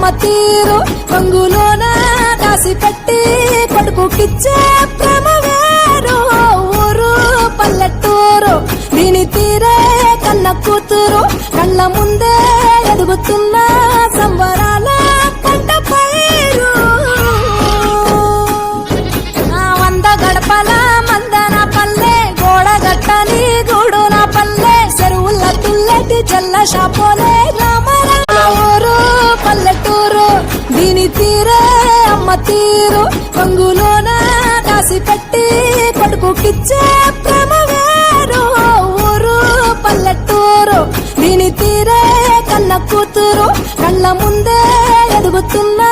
అమ్మ తీరు రంగులోన దాసి పెట్టి కొడుకుకిచ్చే ప్రేమ వేరు ఊరు పల్లెటూరు దీని తీరే కన్న కూతురు కళ్ళ ముందే ఎదుగుతున్న సంబరాల పంట పైరు వంద గడపల మందన పల్లె గోడ గట్టని గూడు నా పల్లె చెరువుల తుల్లటి చెల్ల షాపోలే ఊరు పల్లెటూరు దీని తీరే అమ్మ తీరు రంగులోన దాసి పెట్టి కొడుకుకిచ్చే ప్రేమ వేరు ఊరు పల్లెటూరు దీని తీరే కన్న కూతురు కళ్ళ ముందే ఎదుగుతున్నా